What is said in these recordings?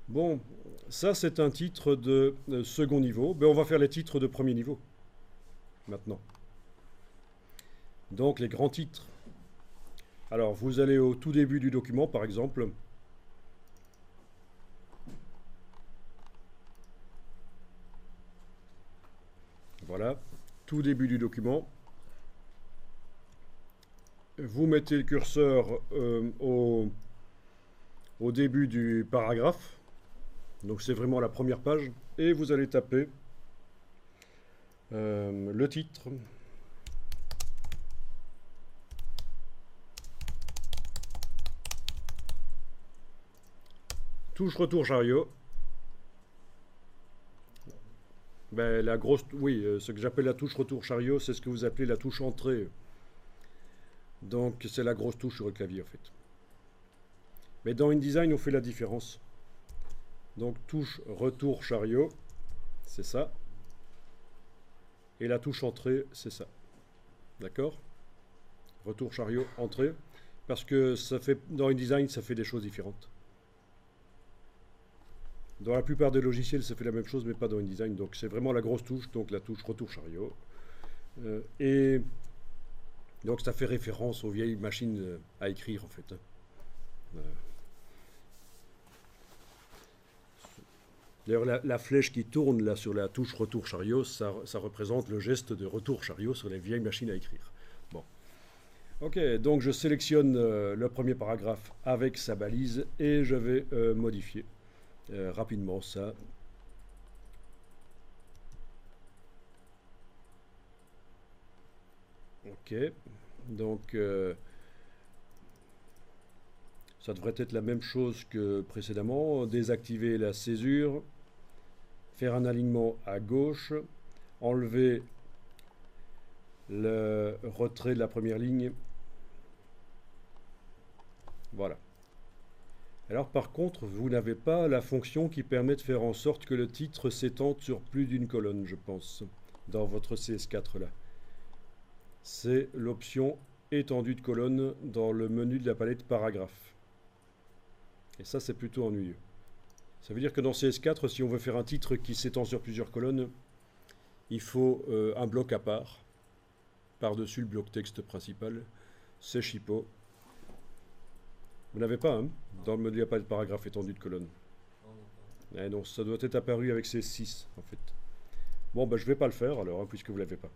Bon, ça c'est un titre de second niveau. Ben, on va faire les titres de premier niveau maintenant. Donc les grands titres. Alors vous allez au tout début du document par exemple. Voilà, tout début du document. Vous mettez le curseur au début du paragraphe. Donc c'est vraiment la première page. Et vous allez taper le titre. Touche retour chariot. Ben, la grosse, oui, ce que j'appelle la touche retour chariot, c'est ce que vous appelez la touche entrée. Donc c'est la grosse touche sur le clavier en fait. Mais dans InDesign, on fait la différence. Donc touche retour chariot, c'est ça. Et la touche entrée, c'est ça. D'accord? Retour chariot, entrée. Parce que ça fait, dans InDesign, ça fait des choses différentes. Dans la plupart des logiciels, ça fait la même chose, mais pas dans InDesign. Donc c'est vraiment la grosse touche, donc la touche retour chariot. Et donc ça fait référence aux vieilles machines à écrire en fait. D'ailleurs, la flèche qui tourne là sur la touche retour chariot, ça représente le geste de retour chariot sur les vieilles machines à écrire. Bon. Ok, donc je sélectionne le premier paragraphe avec sa balise et je vais modifier rapidement ça. Ok, donc ça devrait être la même chose que précédemment. Désactiver la césure, faire un alignement à gauche, enlever le retrait de la première ligne. Voilà. Alors par contre, vous n'avez pas la fonction qui permet de faire en sorte que le titre s'étende sur plus d'une colonne, je pense, dans votre CS4 là. C'est l'option étendue de colonne dans le menu de la palette paragraphe. Et ça, c'est plutôt ennuyeux. Ça veut dire que dans CS4, si on veut faire un titre qui s'étend sur plusieurs colonnes, il faut un bloc à part, par-dessus le bloc texte principal. C'est chipot. Vous n'avez pas, hein, dans le menu de la palette paragraphe étendue de colonne. Eh non, ça doit être apparu avec CS6, en fait. Bon, ben, je vais pas le faire, alors, hein, puisque vous l'avez pas.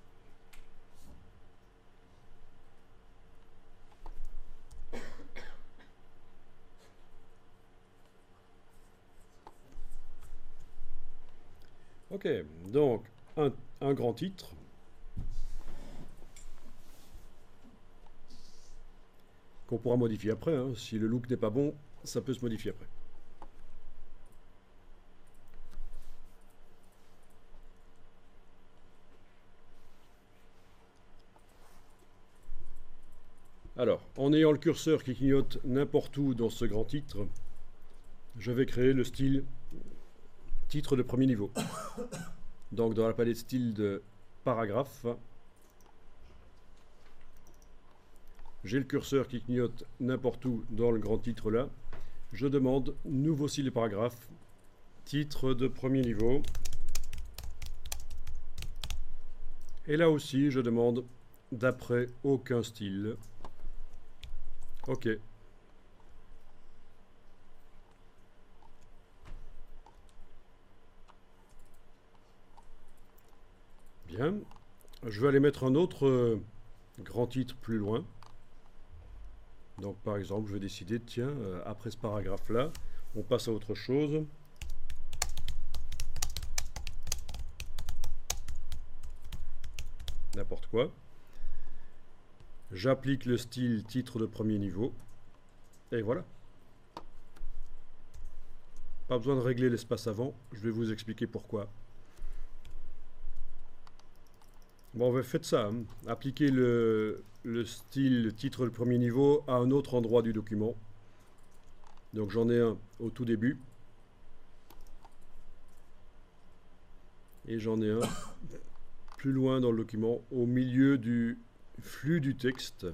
Ok, donc un grand titre. Qu'on pourra modifier après. Hein. Si le look n'est pas bon, ça peut se modifier après. Alors, en ayant le curseur qui clignote n'importe où dans ce grand titre, je vais créer le style titre de premier niveau. Donc dans la palette style de paragraphe, j'ai le curseur qui clignote n'importe où dans le grand titre là. Je demande nouveau style de paragraphe, titre de premier niveau. Et là aussi, je demande d'après aucun style. Ok. Bien. Je vais aller mettre un autre grand titre plus loin. Donc par exemple, je vais décider, tiens, après ce paragraphe-là, on passe à autre chose. N'importe quoi. J'applique le style titre de premier niveau. Et voilà. Pas besoin de régler l'espace avant, je vais vous expliquer pourquoi. Bon, faites ça. Hein. Appliquez le style titre de premier niveau à un autre endroit du document. Donc j'en ai un au tout début. Et j'en ai un plus loin dans le document, au milieu du flux du texte.